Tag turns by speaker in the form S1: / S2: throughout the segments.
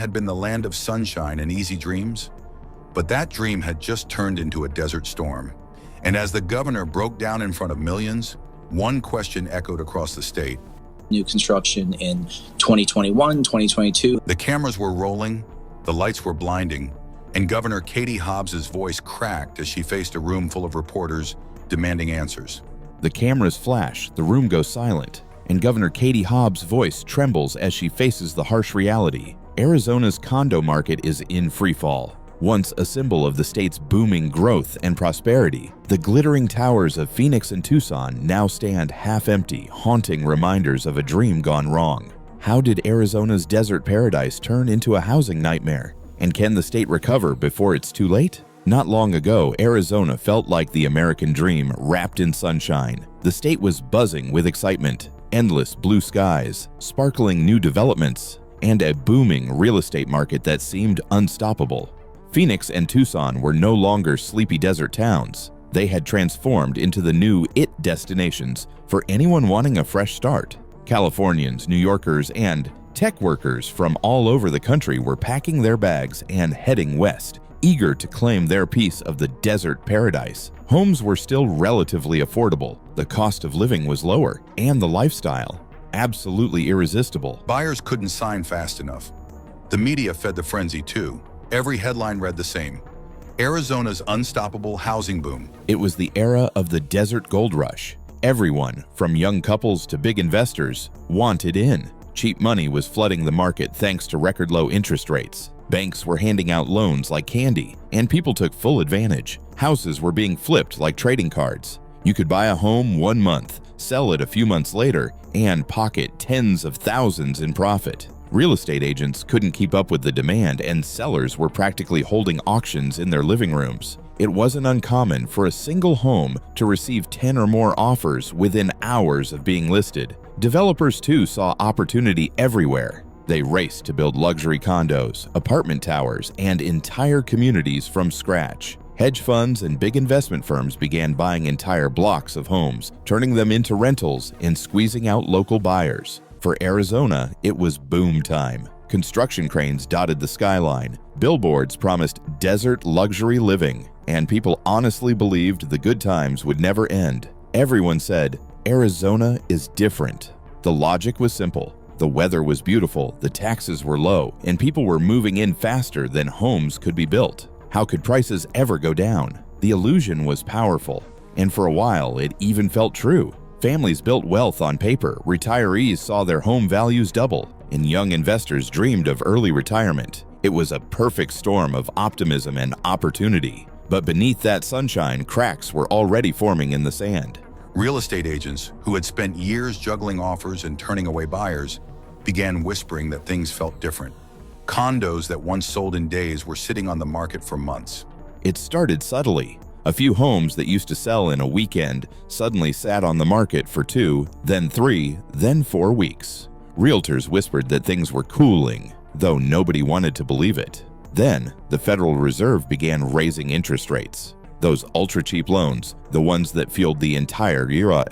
S1: had been the land of sunshine and easy dreams, but that dream had just turned into a desert storm. And as the governor broke down in front of millions, one question echoed across the state.
S2: New construction in 2021, 2022.
S1: The cameras were rolling, the lights were blinding, and Governor Katie Hobbs' voice cracked as she faced a room full of reporters demanding answers.
S3: The cameras flash, the room goes silent, and Governor Katie Hobbs' voice trembles as she faces the harsh reality. Arizona's condo market is in freefall. Once a symbol of the state's booming growth and prosperity, the glittering towers of Phoenix and Tucson now stand half-empty, haunting reminders of a dream gone wrong. How did Arizona's desert paradise turn into a housing nightmare? And can the state recover before it's too late? Not long ago, Arizona felt like the American dream wrapped in sunshine. The state was buzzing with excitement, endless blue skies, sparkling new developments, and a booming real estate market that seemed unstoppable. Phoenix and Tucson were no longer sleepy desert towns. They had transformed into the new IT destinations for anyone wanting a fresh start. Californians, New Yorkers, and tech workers from all over the country were packing their bags and heading west, eager to claim their piece of the desert paradise. Homes were still relatively affordable, the cost of living was lower, and the lifestyle absolutely irresistible.
S1: Buyers couldn't sign fast enough. The media fed the frenzy too. Every headline read the same: Arizona's unstoppable housing boom.
S3: It was the era of the desert gold rush. Everyone, from young couples to big investors, wanted in. Cheap money was flooding the market thanks to record low interest rates. Banks were handing out loans like candy, and people took full advantage. Houses were being flipped like trading cards. You could buy a home 1 month, sell it a few months later, and pocket tens of thousands in profit. Real estate agents couldn't keep up with the demand, and sellers were practically holding auctions in their living rooms. It wasn't uncommon for a single home to receive 10 or more offers within hours of being listed. Developers too saw opportunity everywhere. They raced to build luxury condos, apartment towers, and entire communities from scratch. Hedge funds and big investment firms began buying entire blocks of homes, turning them into rentals and squeezing out local buyers. For Arizona, it was boom time. Construction cranes dotted the skyline, billboards promised desert luxury living, and people honestly believed the good times would never end. Everyone said, Arizona is different. The logic was simple. The weather was beautiful, the taxes were low, and people were moving in faster than homes could be built. How could prices ever go down? The illusion was powerful, and for a while it even felt true. Families built wealth on paper, retirees saw their home values double, and young investors dreamed of early retirement. It was a perfect storm of optimism and opportunity. But beneath that sunshine, cracks were already forming in the sand.
S1: Real estate agents, who had spent years juggling offers and turning away buyers, began whispering that things felt different. Condos that once sold in days were sitting on the market for months.
S3: It started subtly. A few homes that used to sell in a weekend suddenly sat on the market for 2, then 3, then 4 weeks. Realtors whispered that things were cooling, though nobody wanted to believe it. Then, the Federal Reserve began raising interest rates. Those ultra-cheap loans, the ones that fueled the entire era.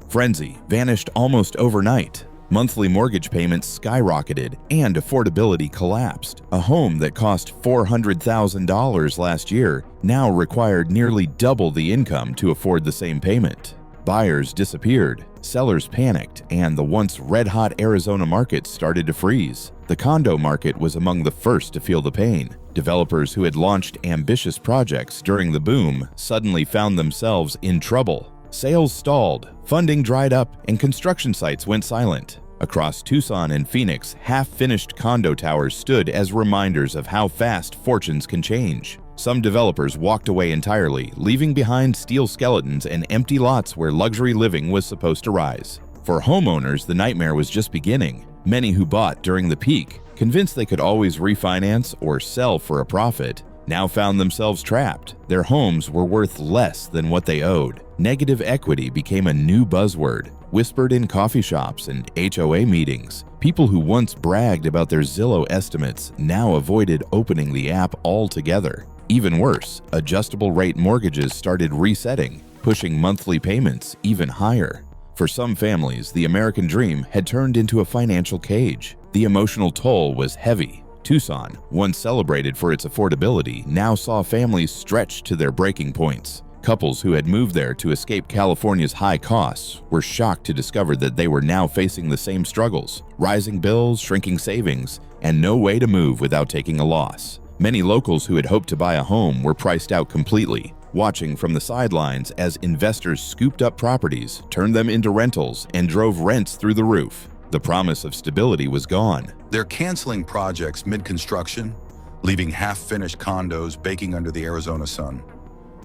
S3: Frenzy vanished almost overnight. Monthly mortgage payments skyrocketed and affordability collapsed. A home that cost $400,000 last year now required nearly double the income to afford the same payment. Buyers disappeared, sellers panicked, and the once red-hot Arizona market started to freeze. The condo market was among the first to feel the pain. Developers who had launched ambitious projects during the boom suddenly found themselves in trouble. Sales stalled, funding dried up, and construction sites went silent. Across Tucson and Phoenix, half-finished condo towers stood as reminders of how fast fortunes can change. Some developers walked away entirely, leaving behind steel skeletons and empty lots where luxury living was supposed to rise. For homeowners, the nightmare was just beginning. Many who bought during the peak, convinced they could always refinance or sell for a profit, now found themselves trapped. Their homes were worth less than what they owed. Negative equity became a new buzzword, whispered in coffee shops and HOA meetings. People who once bragged about their Zillow estimates now avoided opening the app altogether. Even worse, adjustable rate mortgages started resetting, pushing monthly payments even higher. For some families, the American dream had turned into a financial cage. The emotional toll was heavy. Tucson, once celebrated for its affordability, now saw families stretched to their breaking points. Couples who had moved there to escape California's high costs were shocked to discover that they were now facing the same struggles: rising bills, shrinking savings, and no way to move without taking a loss. Many locals who had hoped to buy a home were priced out completely, watching from the sidelines as investors scooped up properties, turned them into rentals, and drove rents through the roof. The promise of stability was gone.
S1: They're canceling projects mid-construction, leaving half-finished condos baking under the Arizona sun.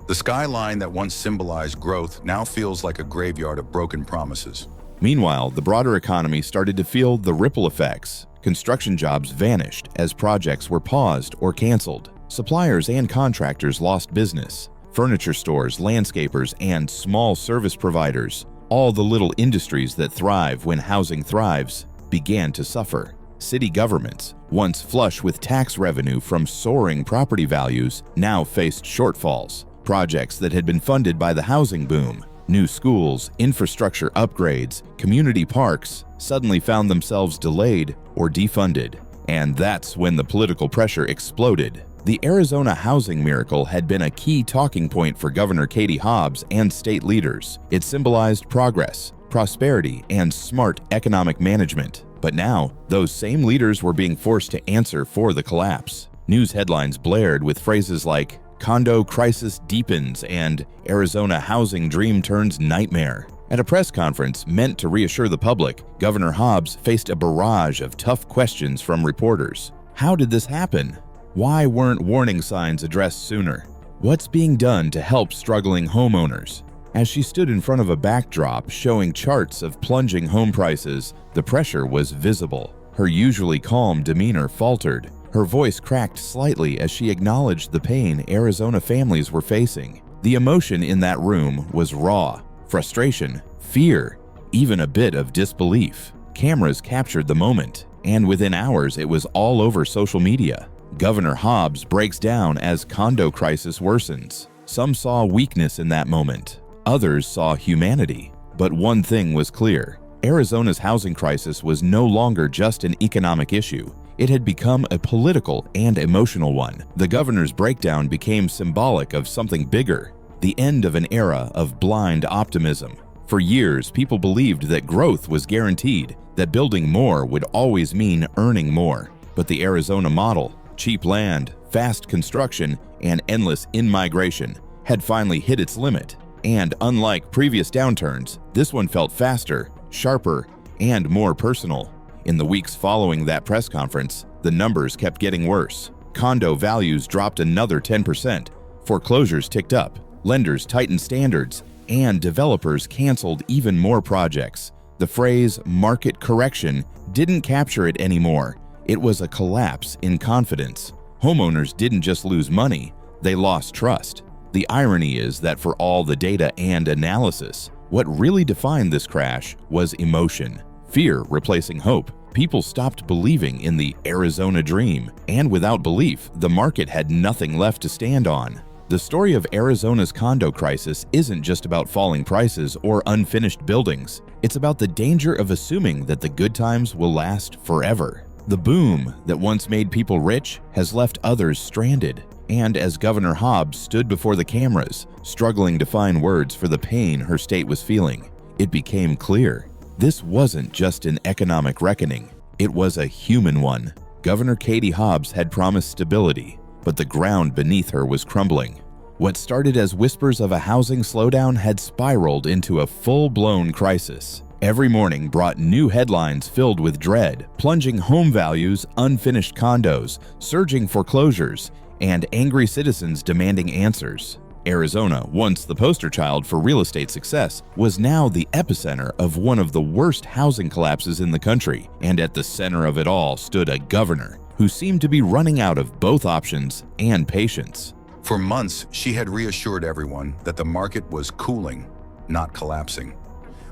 S1: The skyline that once symbolized growth now feels like a graveyard of broken promises.
S3: Meanwhile, the broader economy started to feel the ripple effects. Construction jobs vanished as projects were paused or canceled. Suppliers and contractors lost business. Furniture stores, landscapers, and small service providers, all the little industries that thrive when housing thrives, began to suffer. City governments, once flush with tax revenue from soaring property values, now faced shortfalls. Projects that had been funded by the housing boom, new schools, infrastructure upgrades, community parks, suddenly found themselves delayed or defunded. And that's when the political pressure exploded. The Arizona housing miracle had been a key talking point for Governor Katie Hobbs and state leaders. It symbolized progress, prosperity, and smart economic management. But now, those same leaders were being forced to answer for the collapse. News headlines blared with phrases like "Condo Crisis deepens" and "Arizona housing dream turns nightmare." At a press conference meant to reassure the public, Governor Hobbs faced a barrage of tough questions from reporters. How did this happen? Why weren't warning signs addressed sooner? What's being done to help struggling homeowners? As she stood in front of a backdrop showing charts of plunging home prices, the pressure was visible. Her usually calm demeanor faltered. Her voice cracked slightly as she acknowledged the pain Arizona families were facing. The emotion in that room was raw: frustration, fear, even a bit of disbelief. Cameras captured the moment, and within hours it was all over social media. Governor Hobbs breaks down as condo crisis worsens. Some saw weakness in that moment. Others saw humanity. But one thing was clear: Arizona's housing crisis was no longer just an economic issue. It had become a political and emotional one. The governor's breakdown became symbolic of something bigger: the end of an era of blind optimism. For years, people believed that growth was guaranteed, that building more would always mean earning more. But the Arizona model, cheap land, fast construction, and endless in-migration, had finally hit its limit. And unlike previous downturns, this one felt faster, sharper, and more personal. In the weeks following that press conference, the numbers kept getting worse. Condo values dropped another 10%, foreclosures ticked up, lenders tightened standards, and developers canceled even more projects. The phrase "market correction" didn't capture it anymore. It was a collapse in confidence. Homeowners didn't just lose money, they lost trust. The irony is that for all the data and analysis, what really defined this crash was emotion. Fear replacing hope. People stopped believing in the Arizona dream, and without belief, the market had nothing left to stand on. The story of Arizona's condo crisis isn't just about falling prices or unfinished buildings. It's about the danger of assuming that the good times will last forever. The boom that once made people rich has left others stranded. And as Governor Hobbs stood before the cameras, struggling to find words for the pain her state was feeling, it became clear: this wasn't just an economic reckoning, it was a human one. Governor Katie Hobbs had promised stability, but the ground beneath her was crumbling. What started as whispers of a housing slowdown had spiraled into a full-blown crisis. Every morning brought new headlines filled with dread: plunging home values, unfinished condos, surging foreclosures, and angry citizens demanding answers. Arizona, once the poster child for real estate success, was now the epicenter of one of the worst housing collapses in the country, and at the center of it all stood a governor who seemed to be running out of both options and patience.
S1: For months, she had reassured everyone that the market was cooling, not collapsing.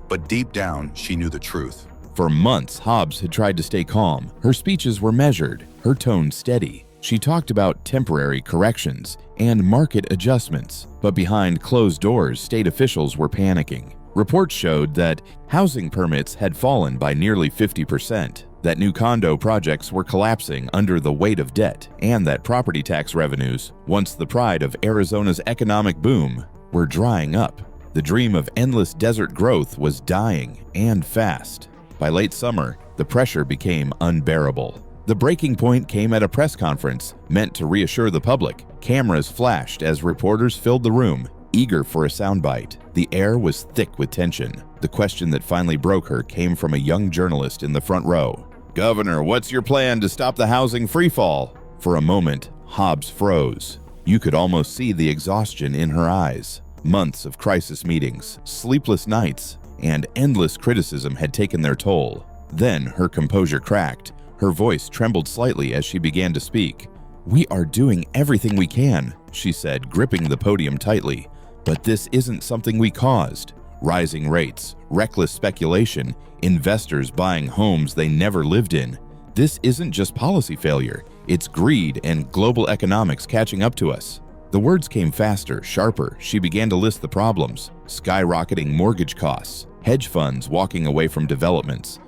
S1: But deep down, she knew the truth.
S3: For months, Hobbs had tried to stay calm. Her speeches were measured, her tone steady. She talked about temporary corrections and market adjustments, but behind closed doors, state officials were panicking. Reports showed that housing permits had fallen by nearly 50%. that new condo projects were collapsing under the weight of debt, and that property tax revenues, once the pride of Arizona's economic boom, were drying up. The dream of endless desert growth was dying, and fast. By late summer, the pressure became unbearable. The breaking point came at a press conference meant to reassure the public. Cameras flashed as reporters filled the room, eager for a soundbite. The air was thick with tension. The question that finally broke her came from a young journalist in the front row. "Governor, what's your plan to stop the housing freefall?" For a moment, Hobbs froze. You could almost see the exhaustion in her eyes. Months of crisis meetings, sleepless nights, and endless criticism had taken their toll. Then her composure cracked. Her voice trembled slightly as she began to speak. "We are doing everything we can," she said, gripping the podium tightly. "But this isn't something we caused. Rising rates, reckless speculation, investors buying homes they never lived in. This isn't just policy failure. It's greed and global economics catching up to us." The words came faster, sharper. She began to list the problems: skyrocketing mortgage costs, hedge funds walking away from developments,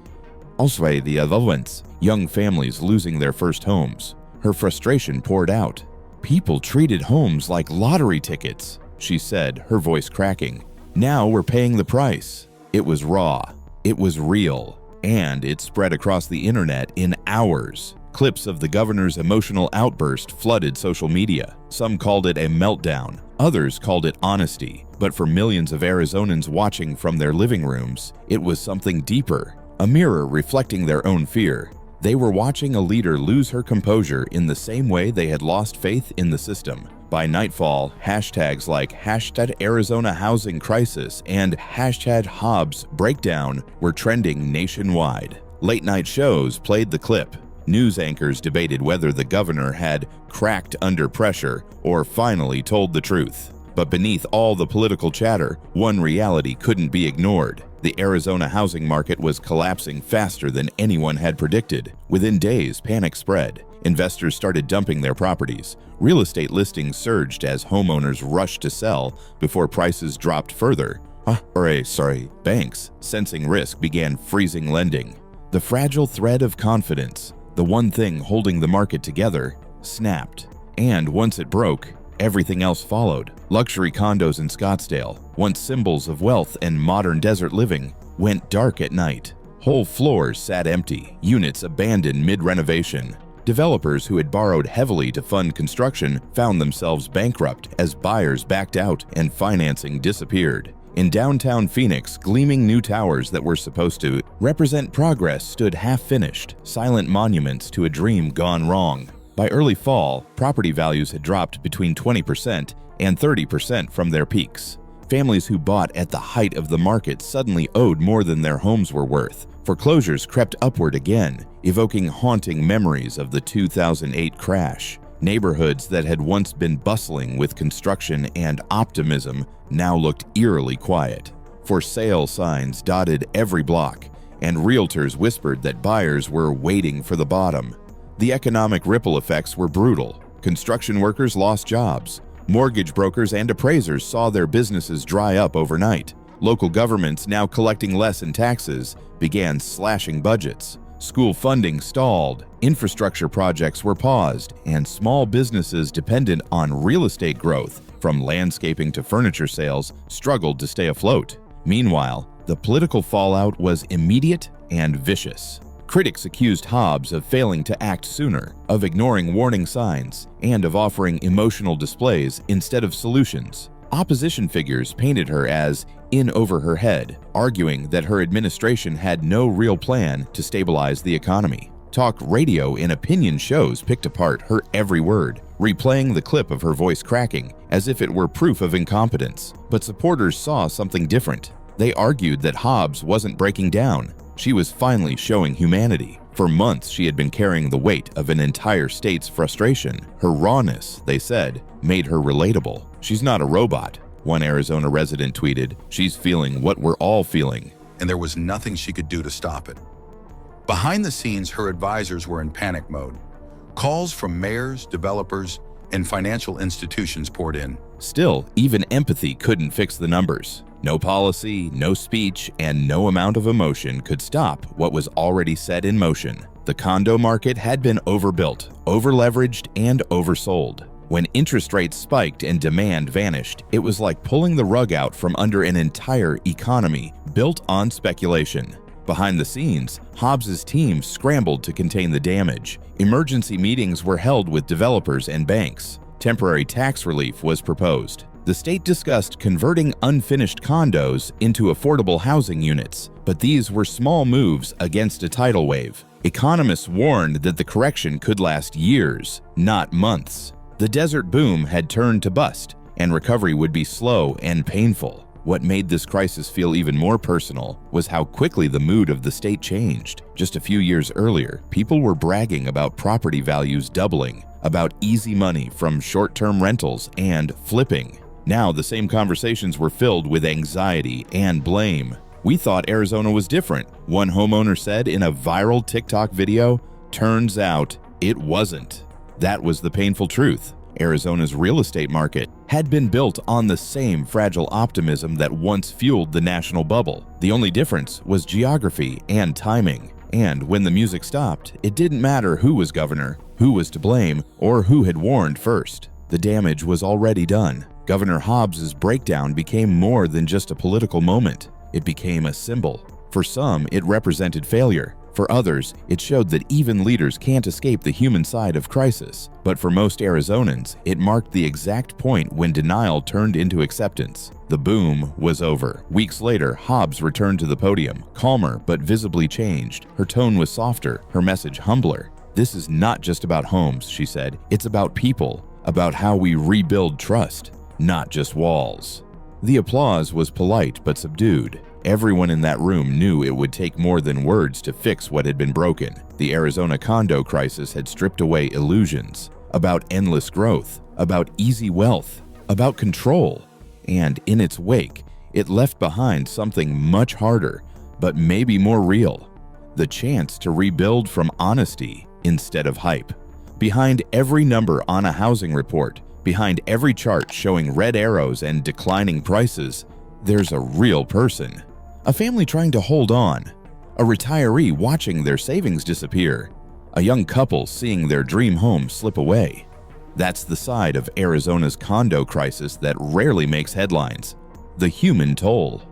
S3: also the developments, young families losing their first homes. Her frustration poured out. "People treated homes like lottery tickets," she said, her voice cracking. "Now we're paying the price." It was raw, it was real, and it spread across the internet in hours. Clips of the governor's emotional outburst flooded social media. Some called it a meltdown, others called it honesty. But for millions of Arizonans watching from their living rooms, it was something deeper, a mirror reflecting their own fear. They were watching a leader lose her composure in the same way they had lost faith in the system. By nightfall, hashtags like #ArizonaHousingCrisis and #HobbsBreakdown were trending nationwide. Late-night shows played the clip. News anchors debated whether the governor had cracked under pressure or finally told the truth. But beneath all the political chatter, one reality couldn't be ignored. The Arizona housing market was collapsing faster than anyone had predicted. Within days, panic spread. Investors started dumping their properties. Real estate listings surged as homeowners rushed to sell before prices dropped further. Banks, sensing risk, began freezing lending. The fragile thread of confidence, the one thing holding the market together, snapped. And once it broke, everything else followed. Luxury condos in Scottsdale, once symbols of wealth and modern desert living, went dark at night. Whole floors sat empty, units abandoned mid-renovation. Developers who had borrowed heavily to fund construction found themselves bankrupt as buyers backed out and financing disappeared. In downtown Phoenix, gleaming new towers that were supposed to represent progress stood half-finished, silent monuments to a dream gone wrong. By early fall, property values had dropped between 20% and 30% from their peaks. Families who bought at the height of the market suddenly owed more than their homes were worth. Foreclosures crept upward again, evoking haunting memories of the 2008 crash. Neighborhoods that had once been bustling with construction and optimism now looked eerily quiet. For sale signs dotted every block, and realtors whispered that buyers were waiting for the bottom. The economic ripple effects were brutal. Construction workers lost jobs. Mortgage brokers and appraisers saw their businesses dry up overnight. Local governments, now collecting less in taxes, began slashing budgets. School funding stalled, infrastructure projects were paused, and small businesses dependent on real estate growth, from landscaping to furniture sales, struggled to stay afloat. Meanwhile, the political fallout was immediate and vicious. Critics accused Hobbs of failing to act sooner, of ignoring warning signs, and of offering emotional displays instead of solutions. Opposition figures painted her as in over her head, arguing that her administration had no real plan to stabilize the economy. Talk radio and opinion shows picked apart her every word, replaying the clip of her voice cracking as if it were proof of incompetence. But supporters saw something different. They argued that Hobbs wasn't breaking down. She was finally showing humanity. For months, she had been carrying the weight of an entire state's frustration. Her rawness, they said, made her relatable. "She's not a robot," one Arizona resident tweeted. "She's feeling what we're all feeling."
S1: And there was nothing she could do to stop it. Behind the scenes, her advisors were in panic mode. Calls from mayors, developers, and financial institutions poured in.
S3: Still, even empathy couldn't fix the numbers. No policy, no speech, and no amount of emotion could stop what was already set in motion. The condo market had been overbuilt, overleveraged, and oversold. When interest rates spiked and demand vanished, it was like pulling the rug out from under an entire economy built on speculation. Behind the scenes, Hobbs's team scrambled to contain the damage. Emergency meetings were held with developers and banks. Temporary tax relief was proposed. The state discussed converting unfinished condos into affordable housing units, but these were small moves against a tidal wave. Economists warned that the correction could last years, not months. The desert boom had turned to bust, and recovery would be slow and painful. What made this crisis feel even more personal was how quickly the mood of the state changed. Just a few years earlier, people were bragging about property values doubling, about easy money from short-term rentals and flipping. Now, the same conversations were filled with anxiety and blame. "We thought Arizona was different," one homeowner said in a viral TikTok video. Turns out, it wasn't. That was the painful truth. Arizona's real estate market had been built on the same fragile optimism that once fueled the national bubble. The only difference was geography and timing. And when the music stopped, it didn't matter who was governor, who was to blame, or who had warned first. The damage was already done. Governor Hobbs's breakdown became more than just a political moment. It became a symbol. For some, it represented failure. For others, it showed that even leaders can't escape the human side of crisis. But for most Arizonans, it marked the exact point when denial turned into acceptance. The boom was over. Weeks later, Hobbs returned to the podium, calmer but visibly changed. Her tone was softer, her message humbler. "This is not just about homes," she said. "It's about people, about how we rebuild trust, not just walls." The applause was polite but subdued. Everyone in that room knew it would take more than words to fix what had been broken. The Arizona condo crisis had stripped away illusions about endless growth, about easy wealth, about control. And in its wake, it left behind something much harder, but maybe more real: the chance to rebuild from honesty instead of hype. Behind every number on a housing report, behind every chart showing red arrows and declining prices, there's a real person. A family trying to hold on, a retiree watching their savings disappear, a young couple seeing their dream home slip away. That's the side of Arizona's condo crisis that rarely makes headlines: the human toll.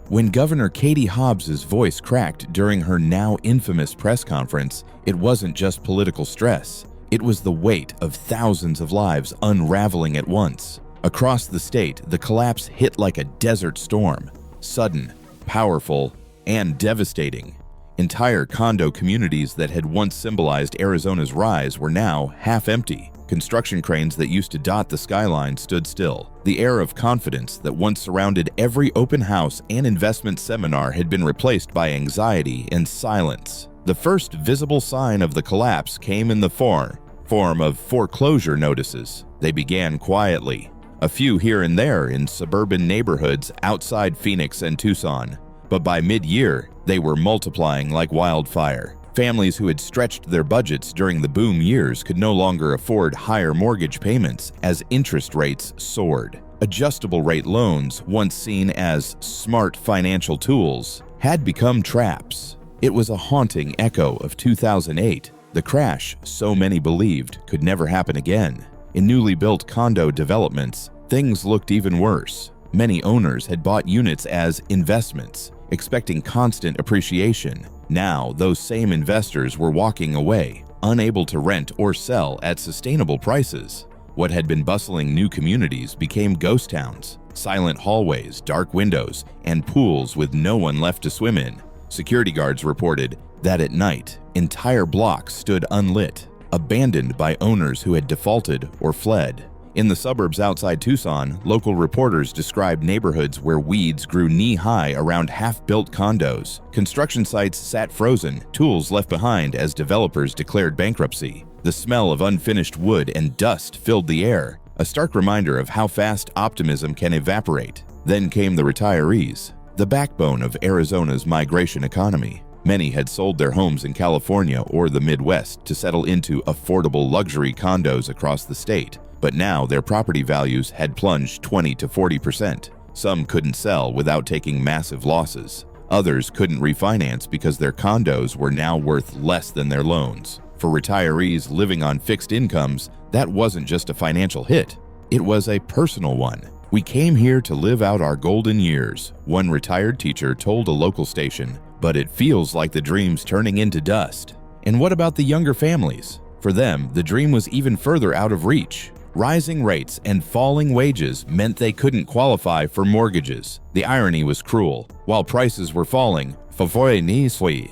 S3: When Governor Katie Hobbs's voice cracked during her now infamous press conference, it wasn't just political stress. It was the weight of thousands of lives unraveling at once. Across the state, the collapse hit like a desert storm, sudden, powerful, and devastating. Entire condo communities that had once symbolized Arizona's rise were now half empty. Construction cranes that used to dot the skyline stood still. The air of confidence that once surrounded every open house and investment seminar had been replaced by anxiety and silence. The first visible sign of the collapse came in the form of foreclosure notices. They began quietly, a few here and there in suburban neighborhoods outside Phoenix and Tucson. But by mid-year, they were multiplying like wildfire. Families who had stretched their budgets during the boom years could no longer afford higher mortgage payments as interest rates soared. Adjustable rate loans, once seen as smart financial tools, had become traps. It was a haunting echo of 2008, the crash so many believed could never happen again. In newly built condo developments, things looked even worse. Many owners had bought units as investments, expecting constant appreciation. Now, those same investors were walking away, unable to rent or sell at sustainable prices. What had been bustling new communities became ghost towns: silent hallways, dark windows, and pools with no one left to swim in. Security guards reported that at night, entire blocks stood unlit, abandoned by owners who had defaulted or fled. In the suburbs outside Tucson, local reporters described neighborhoods where weeds grew knee-high around half-built condos. Construction sites sat frozen, tools left behind as developers declared bankruptcy. The smell of unfinished wood and dust filled the air, a stark reminder of how fast optimism can evaporate. Then came the retirees, the backbone of Arizona's migration economy. Many had sold their homes in California or the Midwest to settle into affordable luxury condos across the state. But now their property values had plunged 20 to 40%. Some couldn't sell without taking massive losses. Others couldn't refinance because their condos were now worth less than their loans. For retirees living on fixed incomes, that wasn't just a financial hit. It was a personal one. "We came here to live out our golden years," one retired teacher told a local station, "but it feels like the dream's turning into dust." And what about the younger families? For them, the dream was even further out of reach. Rising rates and falling wages meant they couldn't qualify for mortgages. The irony was cruel. While prices were falling, affordability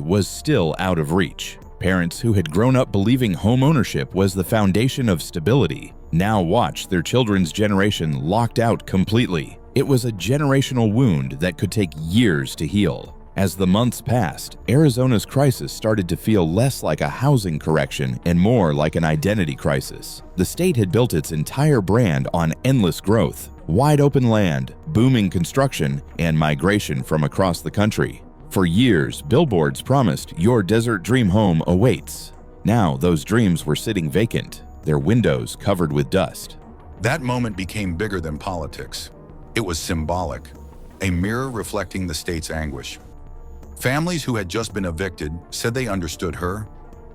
S3: was still out of reach. Parents who had grown up believing home ownership was the foundation of stability now watched their children's generation locked out completely. It was a generational wound that could take years to heal. As the months passed, Arizona's crisis started to feel less like a housing correction and more like an identity crisis. The state had built its entire brand on endless growth, wide open land, booming construction, and migration from across the country. For years, billboards promised your desert dream home awaits. Now those dreams were sitting vacant, their windows covered with dust.
S1: That moment became bigger than politics. It was symbolic, a mirror reflecting the state's anguish. Families who had just been evicted said they understood her.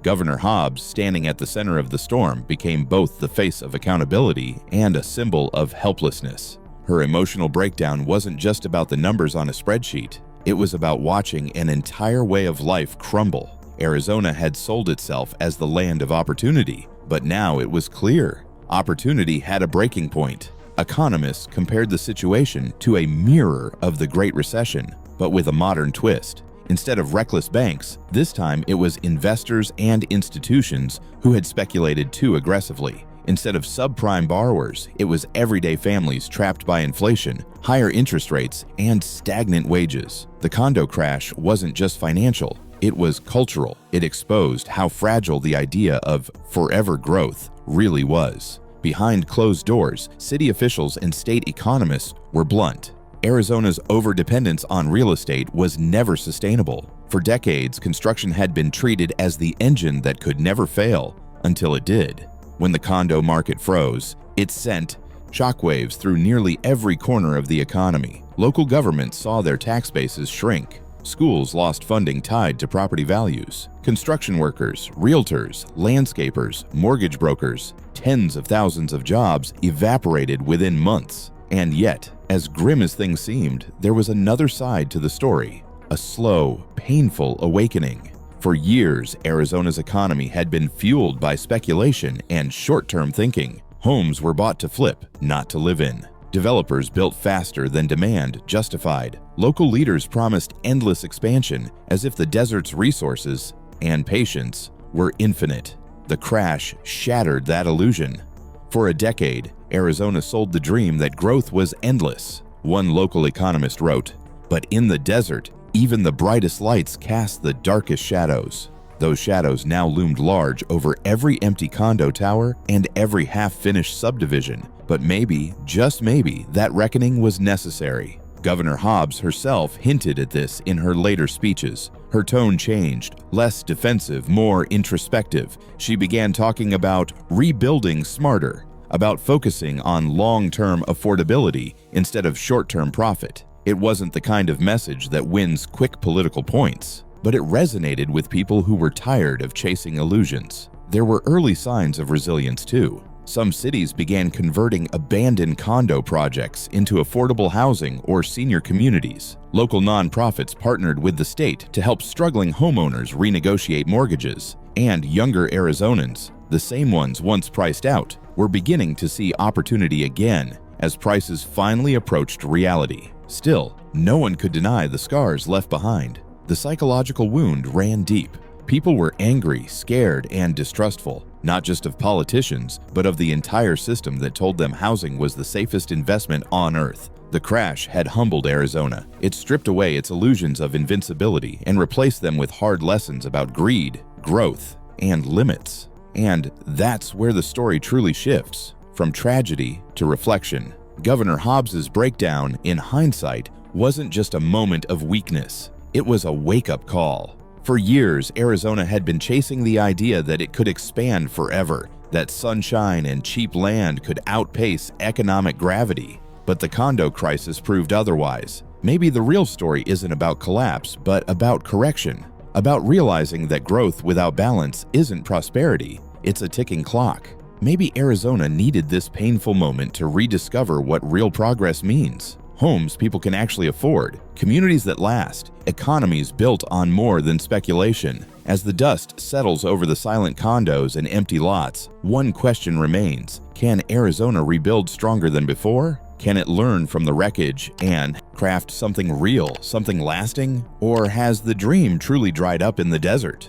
S3: Governor Hobbs, standing at the center of the storm, became both the face of accountability and a symbol of helplessness. Her emotional breakdown wasn't just about the numbers on a spreadsheet. It was about watching an entire way of life crumble. Arizona had sold itself as the land of opportunity, but now it was clear. Opportunity had a breaking point. Economists compared the situation to a mirror of the Great Recession, but with a modern twist. Instead of reckless banks, this time it was investors and institutions who had speculated too aggressively. Instead of subprime borrowers, it was everyday families trapped by inflation, higher interest rates, and stagnant wages. The condo crash wasn't just financial, it was cultural. It exposed how fragile the idea of forever growth really was. Behind closed doors, city officials and state economists were blunt. Arizona's overdependence on real estate was never sustainable. For decades, construction had been treated as the engine that could never fail, until it did. When the condo market froze, it sent shockwaves through nearly every corner of the economy. Local governments saw their tax bases shrink. Schools lost funding tied to property values. Construction workers, realtors, landscapers, mortgage brokers, tens of thousands of jobs evaporated within months. And yet, as grim as things seemed, there was another side to the story, a slow, painful awakening. For years, Arizona's economy had been fueled by speculation and short-term thinking. Homes were bought to flip, not to live in. Developers built faster than demand justified. Local leaders promised endless expansion, as if the desert's resources and patience were infinite. The crash shattered that illusion. For a decade, Arizona sold the dream that growth was endless. One local economist wrote, "But in the desert, even the brightest lights cast the darkest shadows." Those shadows now loomed large over every empty condo tower and every half-finished subdivision. But maybe, just maybe, that reckoning was necessary. Governor Hobbs herself hinted at this in her later speeches. Her tone changed, less defensive, more introspective. She began talking about rebuilding smarter, about focusing on long-term affordability instead of short-term profit. It wasn't the kind of message that wins quick political points, but it resonated with people who were tired of chasing illusions. There were early signs of resilience too. Some cities began converting abandoned condo projects into affordable housing or senior communities. Local nonprofits partnered with the state to help struggling homeowners renegotiate mortgages. And younger Arizonans, the same ones once priced out, were beginning to see opportunity again as prices finally approached reality. Still, no one could deny the scars left behind. The psychological wound ran deep. People were angry, scared, and distrustful, not just of politicians, but of the entire system that told them housing was the safest investment on earth. The crash had humbled Arizona. It stripped away its illusions of invincibility and replaced them with hard lessons about greed, growth, and limits. And that's where the story truly shifts, from tragedy to reflection. Governor Hobbs's breakdown, in hindsight, wasn't just a moment of weakness. It was a wake-up call. For years, Arizona had been chasing the idea that it could expand forever, that sunshine and cheap land could outpace economic gravity. But the condo crisis proved otherwise. Maybe the real story isn't about collapse, but about correction. About realizing that growth without balance isn't prosperity, it's a ticking clock. Maybe Arizona needed this painful moment to rediscover what real progress means. Homes people can actually afford, communities that last, economies built on more than speculation. As the dust settles over the silent condos and empty lots, one question remains: can Arizona rebuild stronger than before? Can it learn from the wreckage and craft something real, something lasting? Or has the dream truly dried up in the desert?